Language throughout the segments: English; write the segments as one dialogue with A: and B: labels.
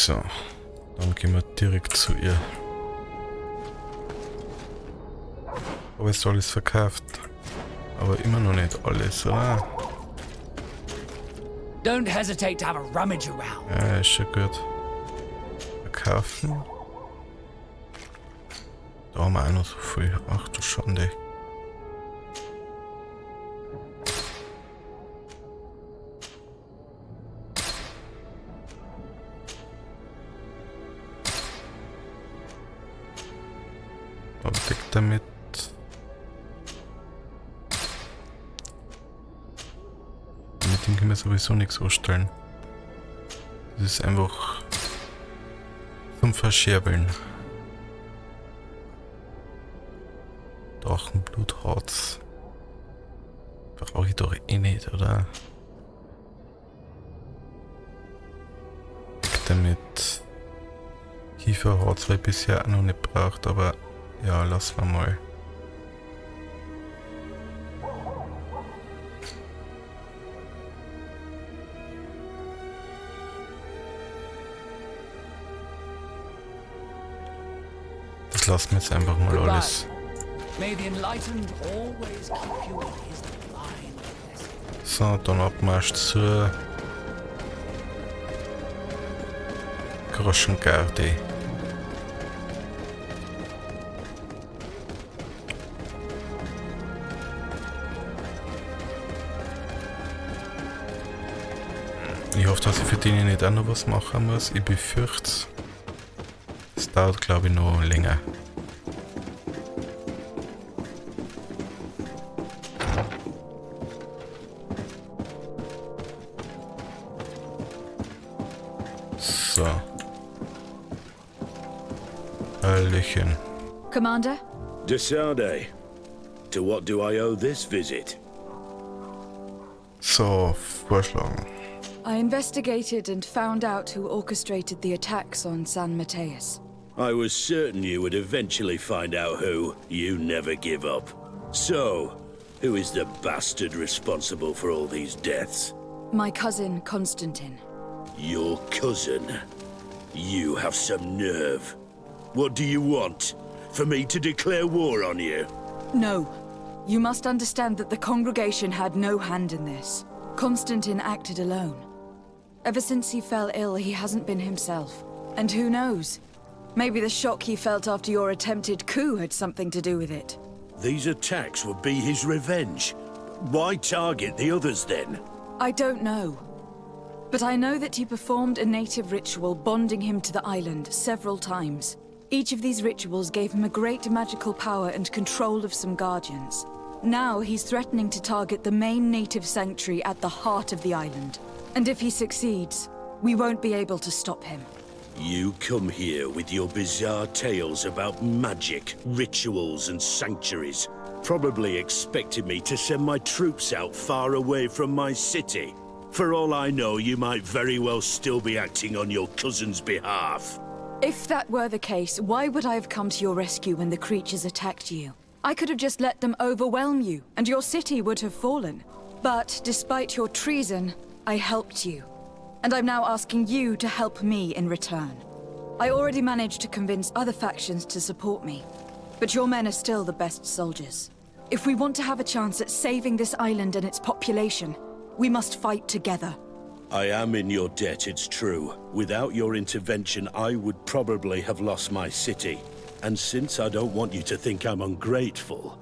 A: So, dann gehen wir direkt zu ihr. Aber ist alles verkauft. Aber immer noch nicht alles, oder?
B: Don't hesitate to have a rummage around.
A: Ja, ist schon gut. Verkaufen. Da haben wir auch noch so viel. Ach du Schande. Aber weg damit. Mit dem können wir sowieso nichts anstellen. Das ist einfach zum Verscherbeln. Drachenblutharz. Brauche ich doch eh nicht, oder? Weg damit. Kieferharz habe ich bisher auch noch nicht gebraucht, aber ja, lassen wir mal. Das lassen wir jetzt einfach mal alles.
B: May the enlightened always keep you in his divine blessing.
A: So, dann Abmarsch zur Groschengarde. Ich hoffe, dass ich für die nicht auch noch was machen muss. Ich befürchte es. Das dauert, glaube ich, noch länger. So. Hallöchen.
C: Commander?
D: Desade, to what do I owe this visit?
A: So, vorschlagen.
C: I investigated and found out who orchestrated the attacks on San Mateus.
D: I was certain you would eventually find out who. You never give up. So, who is the bastard responsible for all these deaths?
C: My cousin, Constantine.
D: Your cousin? You have some nerve. What do you want? For me to declare war on you?
C: No. You must understand that the congregation had no hand in this. Constantine acted alone. Ever since he fell ill, he hasn't been himself. And who knows? Maybe the shock he felt after your attempted coup had something to do with it.
D: These attacks would be his revenge. Why target the others then?
C: I don't know. But I know that he performed a native ritual bonding him to the island several times. Each of these rituals gave him a great magical power and control of some guardians. Now he's threatening to target the main native sanctuary at the heart of the island. And if he succeeds, we won't be able to stop him.
D: You come here with your bizarre tales about magic, rituals, and sanctuaries. Probably expected me to send my troops out far away from my city. For all I know, you might very well still be acting on your cousin's behalf.
C: If that were the case, why would I have come to your rescue when the creatures attacked you? I could have just let them overwhelm you, and your city would have fallen. But despite your treason, I helped you. And I'm now asking you to help me in return. I already managed to convince other factions to support me. But your men are still the best soldiers. If we want to have a chance at saving this island and its population, we must fight together.
D: I am in your debt, it's true. Without your intervention, I would probably have lost my city. And since I don't want you to think I'm ungrateful,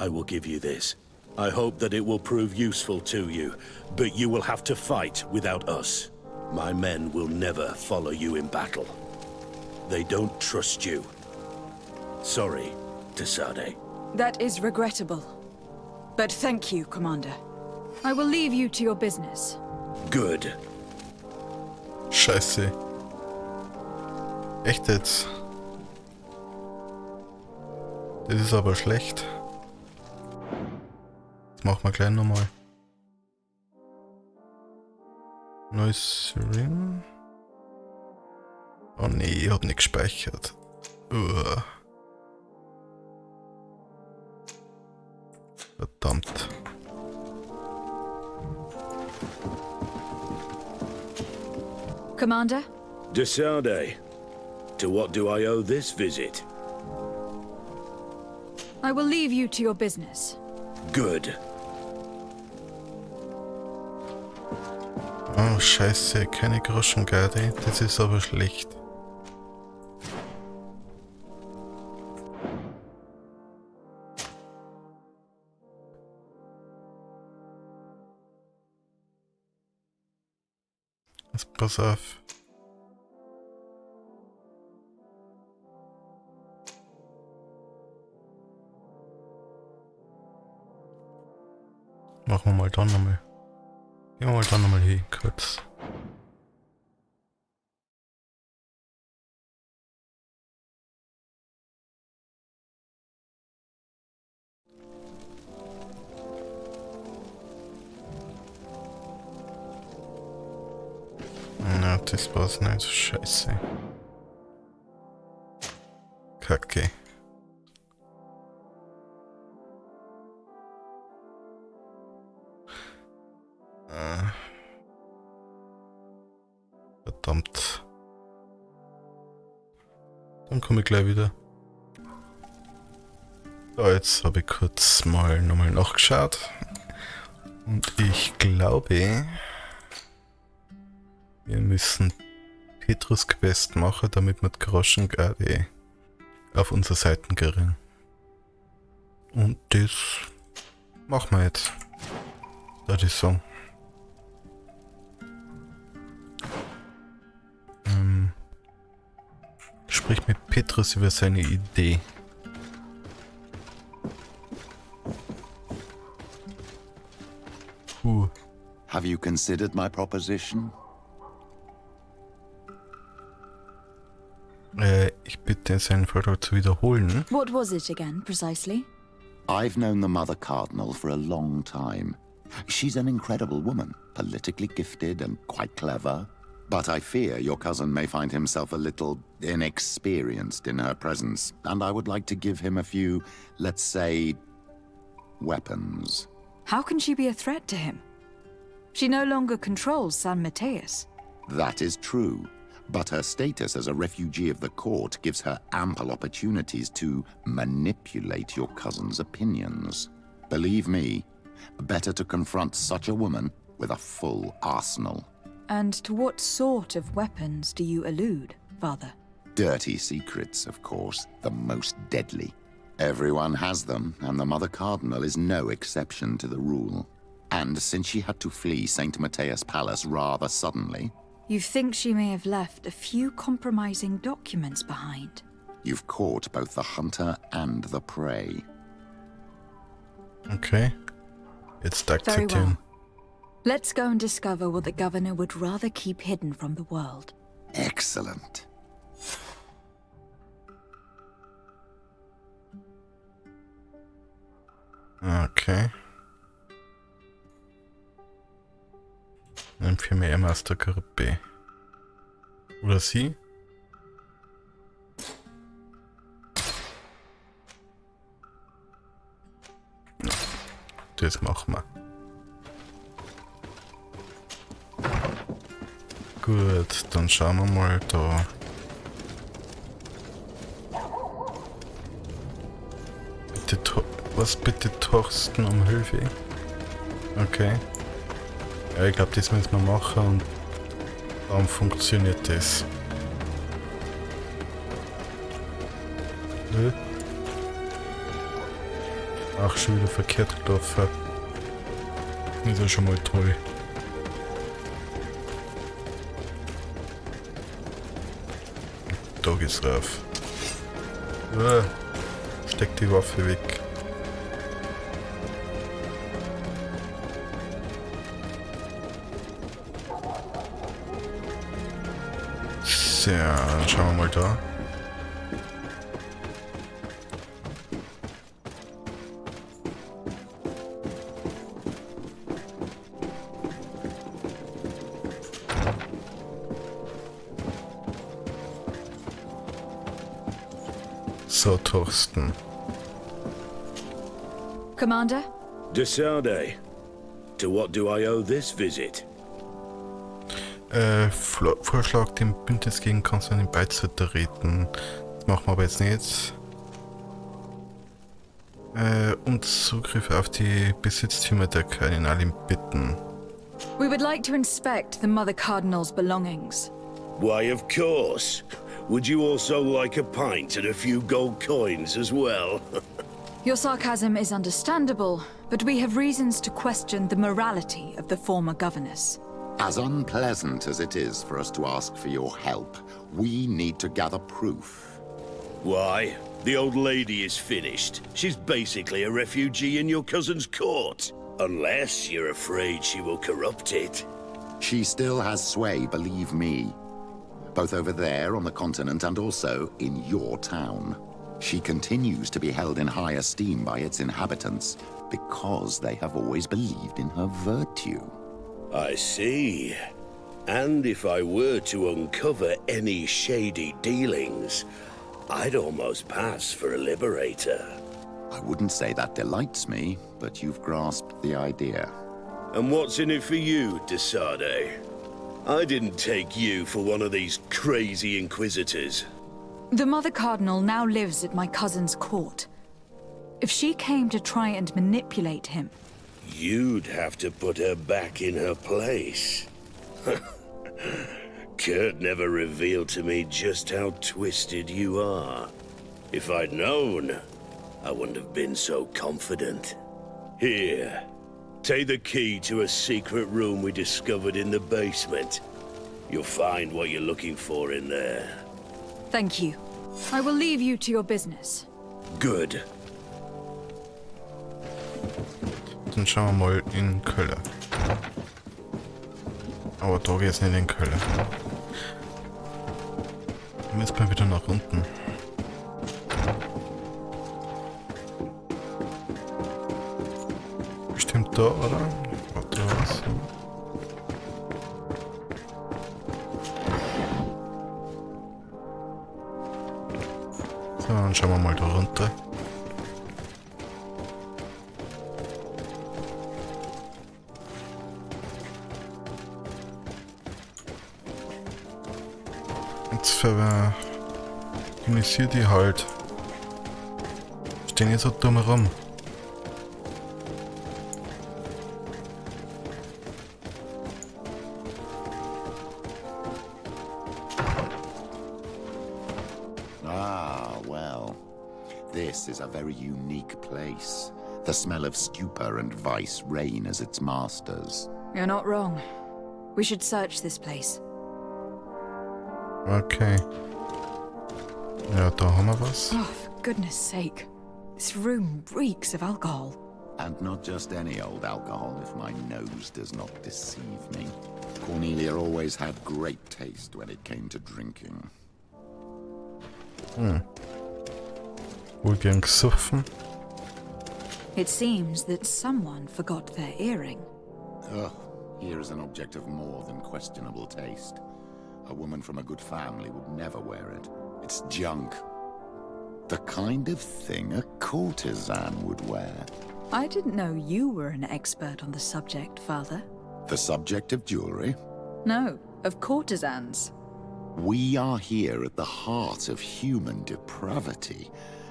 D: I will give you this. I hope that it will prove useful to you, but you will have to fight without us. My men will never follow you in battle. They don't trust you. Sorry, Desade.
C: That is regrettable. But thank you, Commander. I will leave you to your business.
D: Good.
A: Scheiße. Echt jetzt? Das ist aber schlecht. Das machen wir gleich nochmal. Neues Ring. Oh nee, ich hab nicht gespeichert. Verdammt.
C: Commander,
D: Decide. To what do I owe this visit?
C: I will leave you to your business.
D: Good.
A: Oh, scheiße, keine Groschengarde. Das ist aber schlecht. Jetzt pass auf. Machen wir mal dann nochmal. Gehen wir mal dann nochmal hin, kurz. Na, das war's nicht. Scheiße. Kacke. Verdammt. Dann komme ich gleich wieder. So, jetzt habe ich kurz mal nochmal nachgeschaut. Und ich glaube, wir müssen Petrus Quest machen, damit wir die Groschengarde auf unsere Seiten kriegen. Und das machen wir jetzt. Würde ich sagen. Sprich mit Petrus über seine Idee.
E: Have you considered my proposition?
A: Ich bitte seinen Vortrag zu wiederholen.
C: What was it again, precisely?
E: I've known the Mother Cardinal for a long time. She's an incredible woman, politically gifted and quite clever. But I fear your cousin may find himself a little inexperienced in her presence, and I would like to give him a few, let's say, weapons.
C: How can she be a threat to him? She no longer controls San Mateus.
E: That is true, but her status as a refugee of the court gives her ample opportunities to manipulate your cousin's opinions. Believe me, better to confront such a woman with a full arsenal.
C: And to what sort of weapons do you allude, Father?
E: Dirty secrets, of course, the most deadly. Everyone has them, and the Mother Cardinal is no exception to the rule. And since she had to flee St. Mateus Palace rather suddenly...
C: You think she may have left a few compromising documents behind?
E: You've caught both the hunter and the prey.
A: Okay. Jetzt
C: Very
A: akzeptieren.
C: well. Let's go and discover what the governor would rather keep hidden from the world.
E: Excellent.
A: Okay. Dann für mehr aus der Gruppe. Oder sie? Das machen wir. Gut, dann schauen wir mal da. Bitte, was bitte Torsten um Hilfe? Okay. Ja, ich glaube, das müssen wir machen und dann funktioniert das. Nö. Ach, schon wieder verkehrt gelaufen. Ist ja schon mal toll. Da geht's rauf. Steck die Waffe weg. So, dann schauen wir mal da. So, Thorsten.
C: Commander?
D: Decide. To what do I owe this visit?
A: Vorschlag, dem Bündnis gegen Konstantin beizutreten. Das machen wir aber jetzt nicht. Und Zugriff auf die Besitztümer der Kardinalin bitten.
C: We would like to inspect the Mother Cardinal's belongings.
D: Why, of course. Would you also like a pint and a few gold coins as well?
C: Your sarcasm is understandable, but we have reasons to question the morality of the former governess.
E: As unpleasant as it is for us to ask for your help, we need to gather proof.
D: Why? The old lady is finished. She's basically a refugee in your cousin's court. Unless you're afraid she will corrupt it.
E: She still has sway, believe me. Both over there on the continent and also in your town. She continues to be held in high esteem by its inhabitants because they have always believed in her virtue.
D: I see. And if I were to uncover any shady dealings, I'd almost pass for a liberator.
E: I wouldn't say that delights me, but you've grasped the idea.
D: And what's in it for you, Desade? I didn't take you for one of these crazy inquisitors.
C: The Mother Cardinal now lives at my cousin's court. If she came to try and manipulate him...
D: You'd have to put her back in her place. Kurt never revealed to me just how twisted you are. If I'd known, I wouldn't have been so confident. Here, take the key to a secret room we discovered in the basement. You'll find what you're looking for in there.
C: Thank you. I will leave you to your business.
D: Good.
A: Dann schauen wir mal in Keller. Aber da geht's nicht in Keller. Dann müssen wir wieder nach unten. Bestimmt da, oder? Warte, was? So, dann schauen wir mal da runter. Jetzt vergessen die halt. Stehen hier so dumm rum.
E: Ah, well. This is a very unique place. The smell of stupor and vice reign as its masters.
C: You're not wrong. We should search this place.
A: Okay. Ja, da haben wir was.
C: Oh, for goodness sake. This room reeks of alcohol.
E: And not just any old alcohol, if my nose does not deceive me. Cornelia always had great taste when it came to drinking.
A: Wohl gern gesoffen.
C: It seems that someone forgot their earring.
E: Ugh, here is an object of more than questionable taste. A woman from a good family would never wear it. It's junk. The kind of thing a courtesan would wear.
C: I didn't know you were an expert on the subject, Father.
E: The subject of jewelry?
C: No, of courtesans.
E: We are here at the heart of human depravity.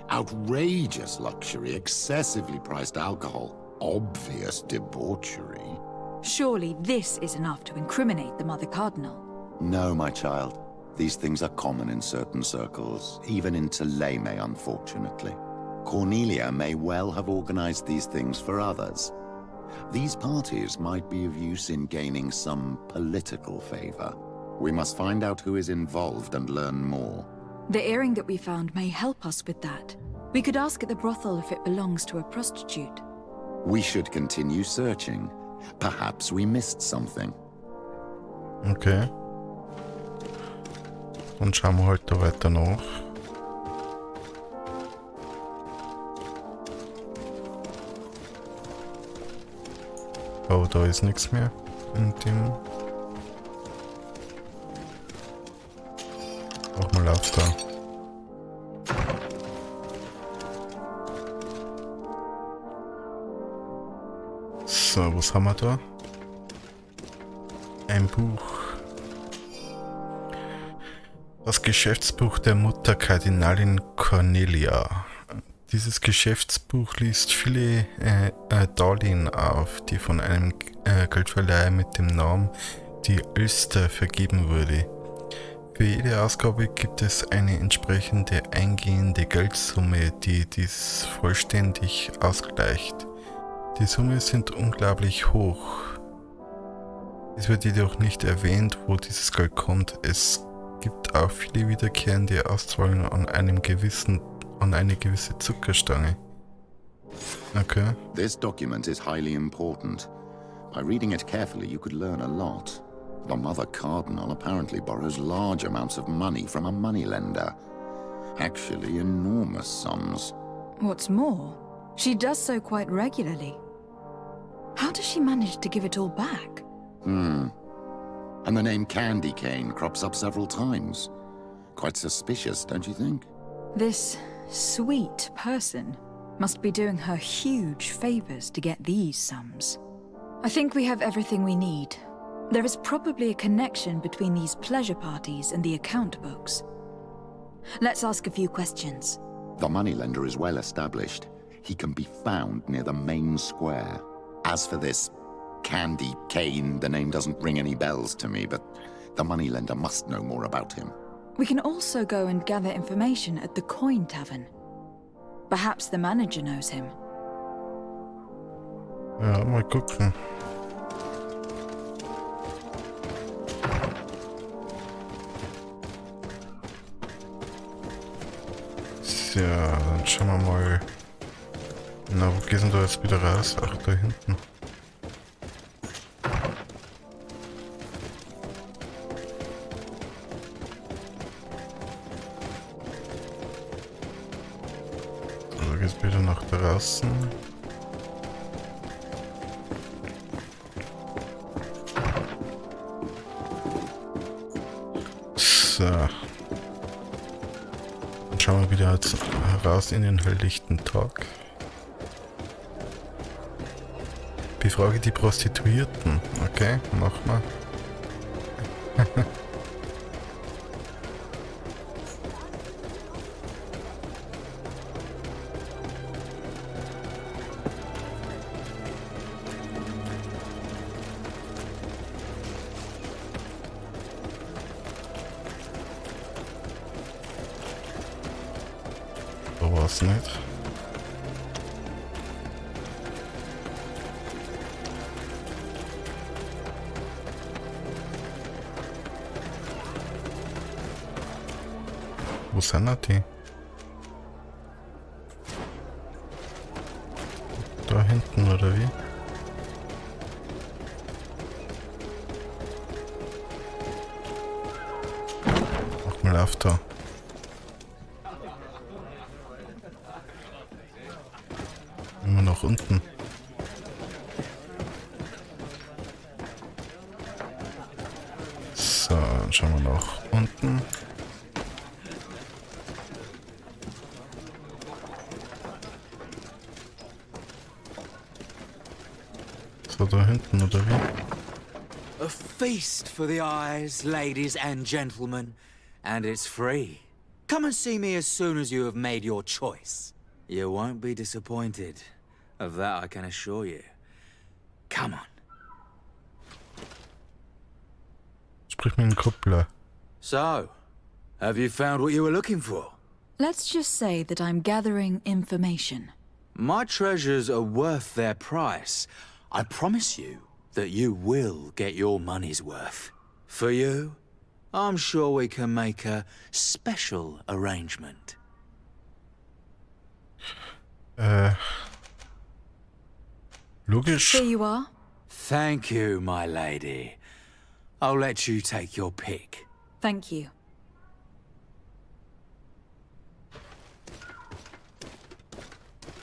E: Outrageous luxury, excessively priced alcohol, obvious debauchery.
C: Surely this is enough to incriminate the Mother Cardinal.
E: No, my child. These things are common in certain circles, even in Theleme, unfortunately. Cornelia may well have organized these things for others. These parties might be of use in gaining some political favor. We must find out who is involved and learn more.
C: The earring that we found may help us with that. We could ask at the brothel if it belongs to a prostitute.
E: We should continue searching. Perhaps we missed something.
A: Okay. Dann schauen wir halt da weiter nach. Oh, da ist nichts mehr in dem. Mach mal auf da. So, was haben wir da? Ein Buch. Das Geschäftsbuch der Mutter Kardinalin Cornelia. Dieses Geschäftsbuch liest viele Darlehen auf, die von einem Geldverleiher mit dem Namen die Elster vergeben wurde. Für jede Ausgabe gibt es eine entsprechende eingehende Geldsumme, die dies vollständig ausgleicht. Die Summen sind unglaublich hoch. Es wird jedoch nicht erwähnt, wo dieses Geld kommt. Es gibt auch viele wiederkehrende Auszahlungen an eine gewisse Zuckerstange. Okay.
E: This document is highly important. By reading it carefully, you could learn a lot. The Mother Cardinal apparently borrows large amounts of money from a moneylender. Actually, enormous sums.
C: What's more, she does so quite regularly. How does she manage to give it all back?
E: And the name Candy Cane crops up several times. Quite suspicious, don't you think?
C: This sweet person must be doing her huge favors to get these sums. I think we have everything we need. There is probably a connection between these pleasure parties and the account books. Let's ask a few questions.
E: The moneylender is well established. He can be found near the main square. As for this Candy Cane, the name doesn't ring any bells to me, but the moneylender must know more about him.
C: We can also go and gather information at the Coin Tavern. Perhaps the manager knows him.
A: Ja, mal gucken. So, dann schauen wir mal. Na, wo gehst du da jetzt wieder raus? Ach, da hinten. So, geht's wieder nach draußen. So. Dann schauen wir wieder jetzt raus in den helllichten Tag. Befrage die Prostituierten. Okay, mach mal. So war's nicht. Wo sind die? Da hinten oder wie? Mach mal auf da. Immer nach unten. So, dann schauen wir nach unten. So, da hinten, oder wie?
F: A feast for the eyes, ladies and gentlemen, and it's free. Come and see me as soon as you have made your choice. You won't be disappointed. Of that I can assure you. Come on.
A: Sprich mit dem Kuppler.
F: So, have you found what you were looking for?
C: Let's just say that I'm gathering information.
F: My treasures are worth their price. I promise you that you will get your money's worth. For you, I'm sure we can make a special arrangement.
A: Logisch.
C: Here you are.
F: Thank you, my lady. I'll let you take your pick.
C: Thank you.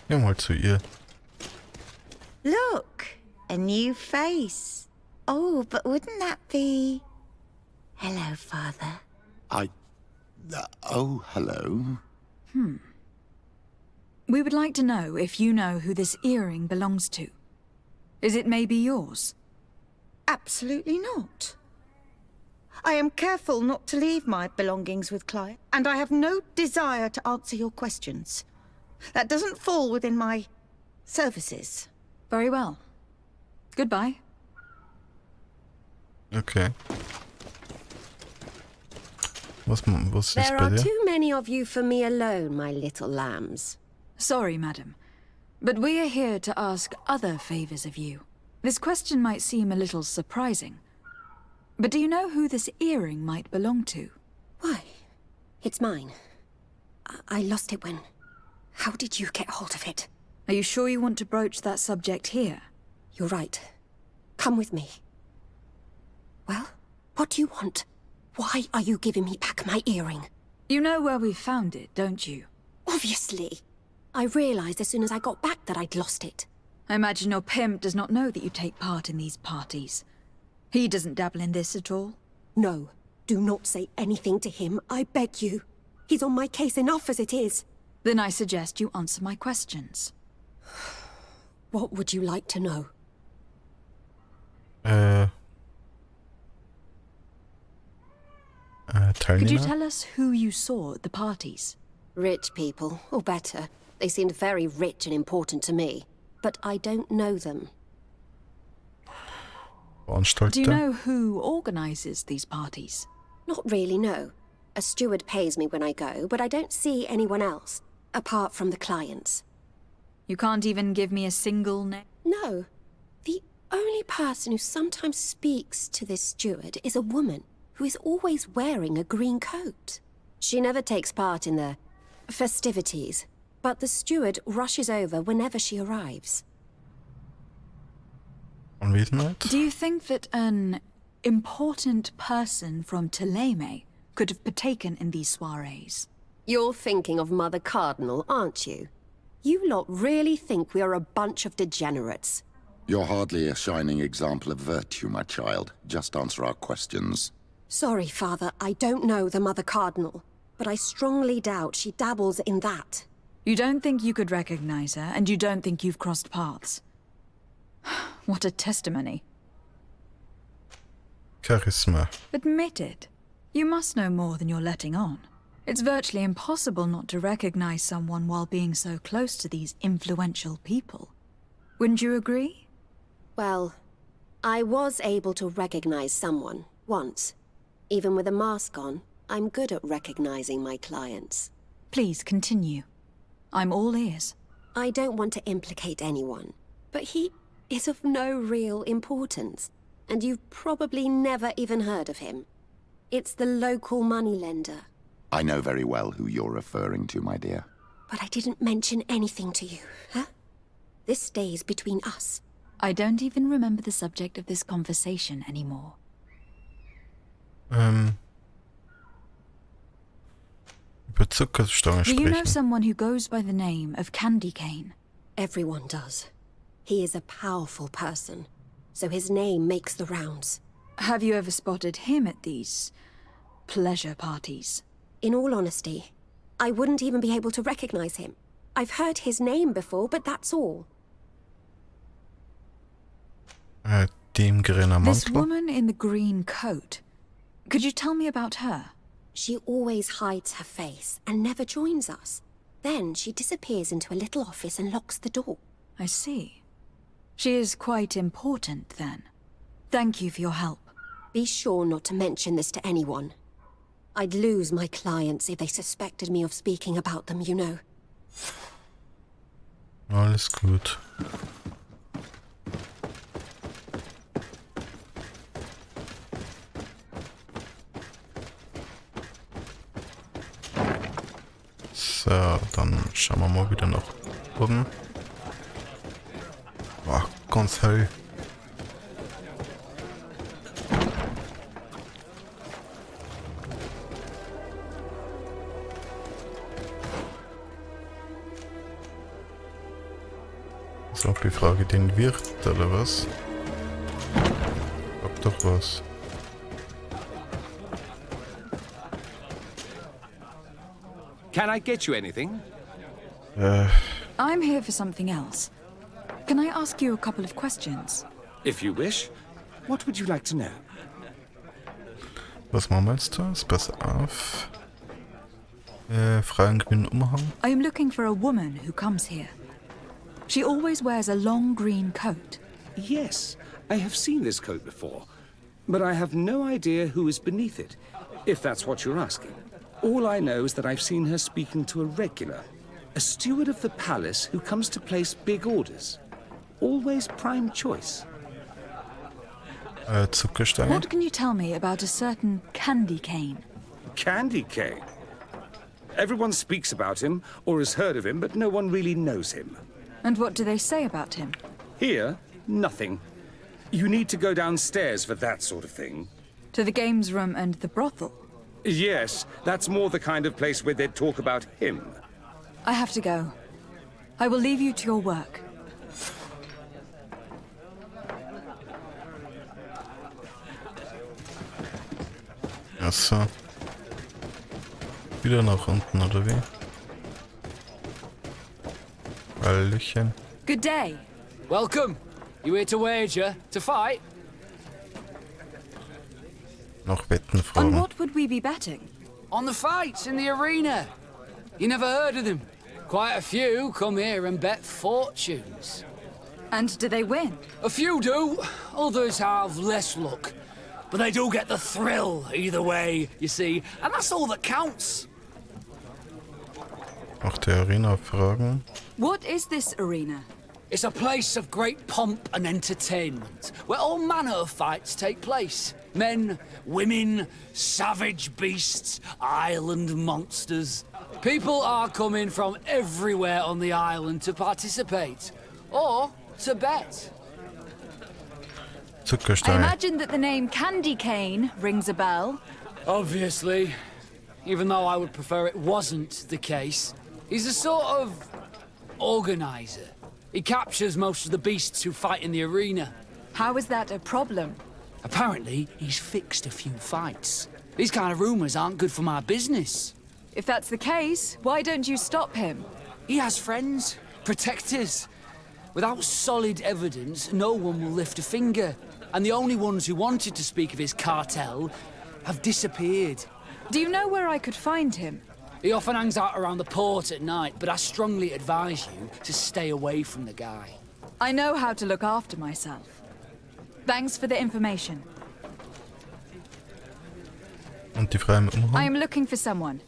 A: Geh mal zu ihr.
G: Look, a new face. Oh, but wouldn't that be... Hello, Father.
E: Oh, hello.
C: We would like to know if you know who this earring belongs to. Is it maybe yours?
G: Absolutely not. I am careful not to leave my belongings with clients, and I have no desire to answer your questions. That doesn't fall within my services.
C: Very well. Goodbye.
A: Okay. Was ist
H: There
A: bei
H: are
A: dir?
H: too many of you for me alone, my little lambs.
C: Sorry, madam, but we are here to ask other favors of you. This question might seem a little surprising, but do you know who this earring might belong to?
H: Why? It's mine. I lost it when... How did you get hold of it?
C: Are you sure you want to broach that subject here?
H: You're right. Come with me. Well, what do you want? Why are you giving me back my earring?
C: You know where we found it, don't you?
H: Obviously. I realized as soon as I got back that I'd lost it.
C: I imagine your pimp does not know that you take part in these parties. He doesn't dabble in this at all?
H: No, do not say anything to him, I beg you. He's on my case enough as it is.
C: Then I suggest you answer my questions.
H: What would you like to know?
C: Could you
A: Teilnehmer?
C: tell us who you saw at the parties?
H: Rich people, or better. They seemed very rich and important to me. But I don't know them.
A: Veranstalter?
C: Do you know who organizes these parties?
H: Not really, no. A steward pays me when I go, but I don't see anyone else, apart from the clients.
C: You can't even give me a single name?
H: No. The only person who sometimes speaks to this steward is a woman who is always wearing a green coat. She never takes part in the festivities, but the steward rushes over whenever she arrives.
A: Anwesenheit?
C: Do you think that an important person from Teleme could have partaken in these soirees?
H: You're thinking of Mother Cardinal, aren't you? You lot really think we are a bunch of degenerates.
E: You're hardly a shining example of virtue, my child. Just answer our questions.
H: Sorry, Father, I don't know the Mother Cardinal, but I strongly doubt she dabbles in that.
C: You don't think you could recognize her, and you don't think you've crossed paths. What a testimony.
A: Charisma.
C: Admit it. You must know more than you're letting on. It's virtually impossible not to recognize someone while being so close to these influential people. Wouldn't you agree?
H: Well, I was able to recognize someone, once. Even with a mask on, I'm good at recognizing my clients.
C: Please continue. I'm all ears.
H: I don't want to implicate anyone, but he is of no real importance, and you've probably never even heard of him. It's the local moneylender.
E: I know very well who you're referring to, my dear.
H: But I didn't mention anything to you, huh? This stays between us.
C: I don't even remember the subject of this conversation anymore.
A: Über Zuckerstangen
C: Do you know
A: sprechen.
C: someone who goes by the name of Candy Cane?
H: Everyone does. He is a powerful person, so his name makes the rounds.
C: Have you ever spotted him at these pleasure parties?
H: In all honesty, I wouldn't even be able to recognize him. I've heard his name before, but that's all.
A: Die im grünen
C: This
A: Mantel.
C: woman in the green coat. Could you tell me about her?
H: She always hides her face and never joins us. Then she disappears into a little office and locks the door.
C: I see. She is quite important, then. Thank you for your help.
H: Be sure not to mention this to anyone. I'd lose my clients if they suspected me of speaking about them, you know.
A: Alles gut. So, dann schauen wir mal wieder nach oben. Boah, ganz hell. So, befrage den Wirt, oder was? Sag doch was.
I: Can I get you anything?
C: I'm here for something else. Can I ask you a couple of questions?
I: If you wish. What would you like to know?
A: Was machen wir jetzt da? Pass auf. Freien grünen Umhang.
C: I am looking for a woman who comes here. She always wears a long green coat.
I: Yes, I have seen this coat before, but I have no idea who is beneath it, if that's what you're asking. All I know is that I've seen her speaking to a regular, a steward of the palace who comes to place big orders. Always prime choice.
A: Zuckerstange.
C: What can you tell me about a certain candy cane?
I: Candy cane. Everyone speaks about him, or has heard of him, but no one really knows him.
C: And what do they say about him?
I: Here, nothing. You need to go downstairs for that sort of thing.
C: To the games room and the brothel?
I: Yes, that's more the kind of place where they'd talk about him.
C: I have to go. I will leave you to your work.
A: Achso. Wieder nach unten, oder wie? Hallöchen.
C: Good day.
B: Welcome. You here to wager? To fight?
A: Noch Wetten
C: On
A: fragen.
C: what would we be betting?
B: On the fights in the arena. You never heard of them? Quite a few come here and bet fortunes.
C: And do they win?
B: A few do, others have less luck. But they do get the thrill either way, you see, and that's all that counts.
A: Auch die Arena fragen.
C: What is this arena?
B: It's a place of great pomp and entertainment, where all manner of fights take place. Men, women, savage beasts, island monsters. People are coming from everywhere on the island to participate, or to bet.
C: I
A: Zuckerstange.
C: imagine that the name Candy Cane rings a bell.
B: Obviously, even though I would prefer it wasn't the case. He's a sort of organizer. He captures most of the beasts who fight in the arena.
C: How is that a problem?
B: Apparently, he's fixed a few fights. These kind of rumors aren't good for my business.
C: If that's the case, why don't you stop him?
B: He has friends, protectors. Without solid evidence, no one will lift a finger. And the only ones who wanted to speak of his cartel have disappeared.
C: Do you know where I could find him?
B: He often hangs out around the port at night, but I strongly advise you to stay away from the guy.
C: I know how to look after myself. Thanks for the information.
A: Und die Freien im
C: I
A: Umhang?
C: am looking for someone.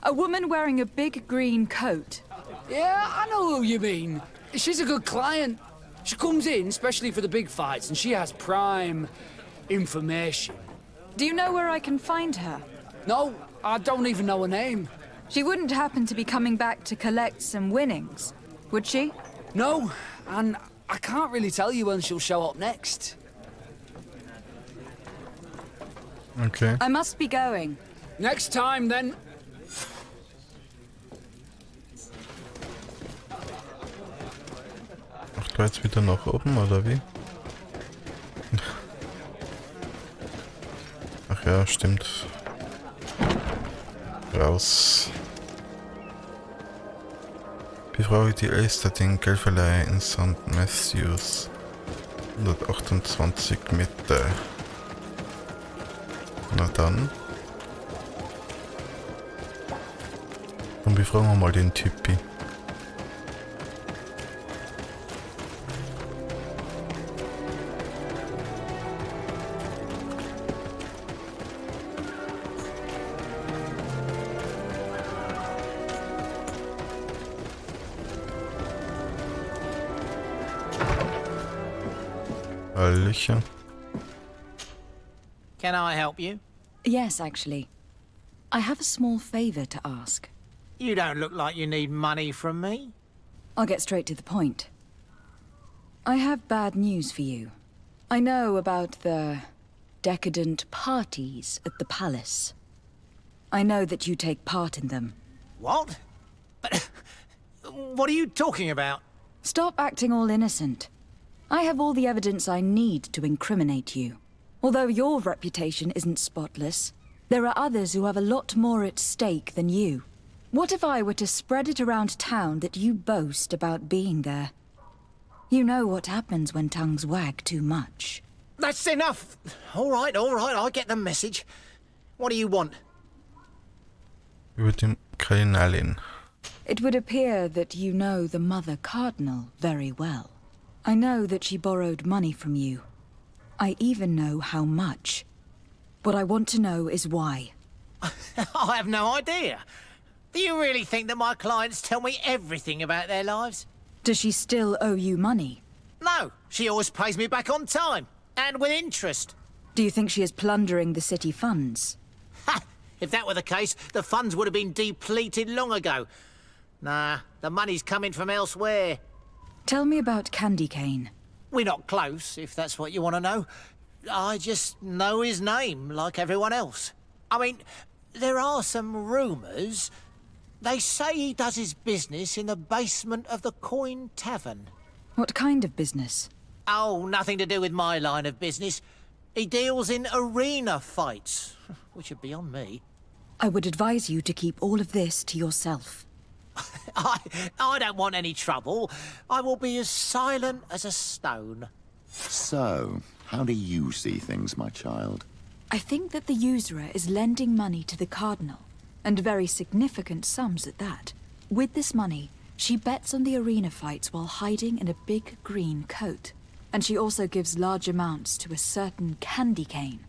C: A woman wearing a big green coat.
B: Yeah, I know who you mean. She's a good client. She comes in especially for the big fights, and she has prime information.
C: Do you know where I can find her?
B: No, I don't even know her name.
C: She wouldn't happen to be coming back to collect some winnings, would she?
B: No, and I can't really tell you when she'll show up next.
A: Okay.
C: I must be going.
B: Next time, then.
A: Macht da jetzt wieder nach oben, oder wie? Ach ja, stimmt. Raus. Befrage die Elster, den Geldverleiher in St. Matthews. 128 Meter. Na dann. Dann befragen wir mal den Typi. Hallöchen.
J: Can I help you?
C: Yes, actually. I have a small favor to ask.
J: You don't look like you need money from me.
C: I'll get straight to the point. I have bad news for you. I know about the decadent parties at the palace. I know that you take part in them.
J: What? But what are you talking about?
C: Stop acting all innocent. I have all the evidence I need to incriminate you. Although your reputation isn't spotless, there are others who have a lot more at stake than you. What if I were to spread it around town that you boast about being there? You know what happens when tongues wag too much.
J: That's enough. All right, I get the message. What do you want?
A: Über die Kardinalin.
C: It would appear that you know the Mother Cardinal very well. I know that she borrowed money from you. I even know how much. What I want to know is why.
J: I have no idea. Do you really think that my clients tell me everything about their lives?
C: Does she still owe you money?
J: No, she always pays me back on time, and with interest.
C: Do you think she is plundering the city funds?
J: Ha! If that were the case, the funds would have been depleted long ago. Nah, the money's coming from elsewhere.
C: Tell me about Candy Cane.
J: We're not close, if that's what you want to know. I just know his name, like everyone else. I mean, there are some rumours. They say he does his business in the basement of the Coin Tavern.
C: What kind of business?
J: Oh, nothing to do with my line of business. He deals in arena fights, which are beyond me.
C: I would advise you to keep all of this to yourself.
J: I don't want any trouble. I will be as silent as a stone.
E: So, how do you see things, my child?
C: I think that the usurer is lending money to the Cardinal, and very significant sums at that. With this money, she bets on the arena fights while hiding in a big green coat. And she also gives large amounts to a certain Candy Cane,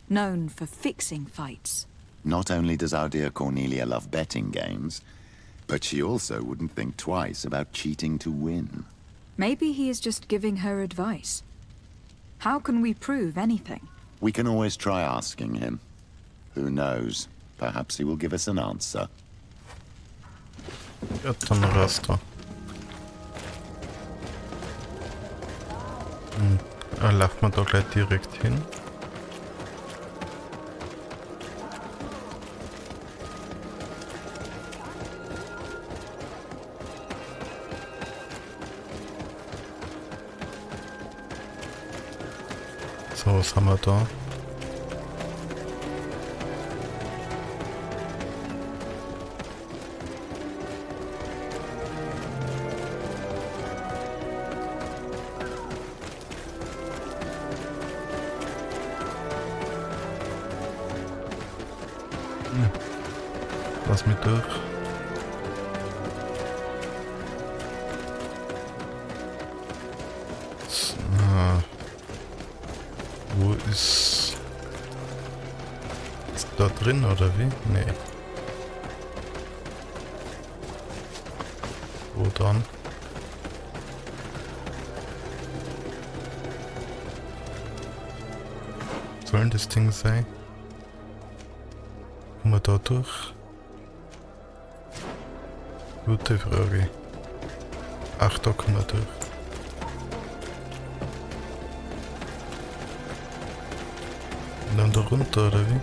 C: known for fixing fights.
E: Not only does our dear Cornelia love betting games, but she also wouldn't think twice about cheating to win.
C: Maybe he is just giving her advice. How can we prove anything?
E: We can always try asking him. Who knows? Perhaps he will give us an answer.
A: Ja, dann Raster. Laufen wir da gleich direkt hin. So, was haben wir da? Lass mich durch. Wo ist... Ist da drin oder wie? Nee. Wo dann? Soll denn das Ding sein? Kommen wir da durch? Gute Frage. Ach, da kommen wir durch. Und dann da runter, oder wie?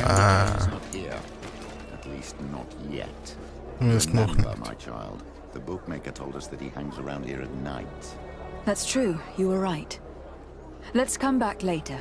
A: Ah. Mir ist noch nicht.
E: The bookmaker told us that he hangs around here at night.
C: That's true, you were right. Let's come back later.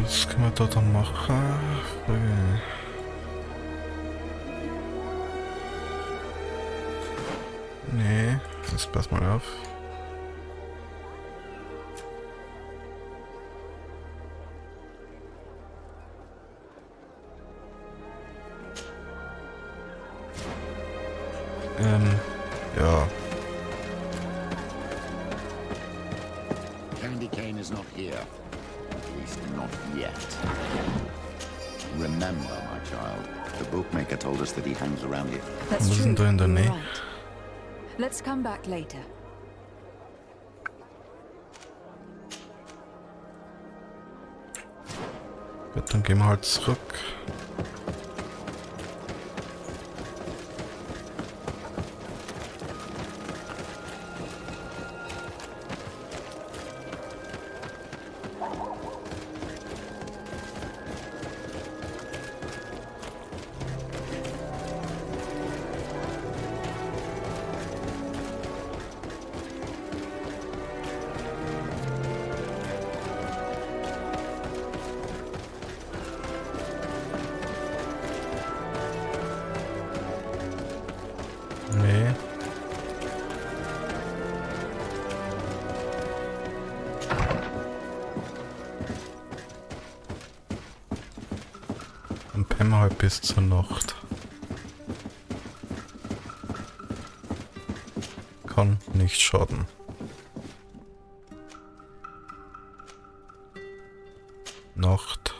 A: Was können wir da dann machen? Nee, jetzt pass mal auf. Ja.
E: Not yet. Remember, my child, the bookmaker told us that he hangs around here.
C: That's
A: Was
C: true.
A: denn da in der
C: You're
A: Nähe?
C: right. Let's come back later.
A: Gut, dann gehen wir halt zurück. Nee. Dann pennen wir halt bis zur Nacht. Kann nicht schaden. Nacht.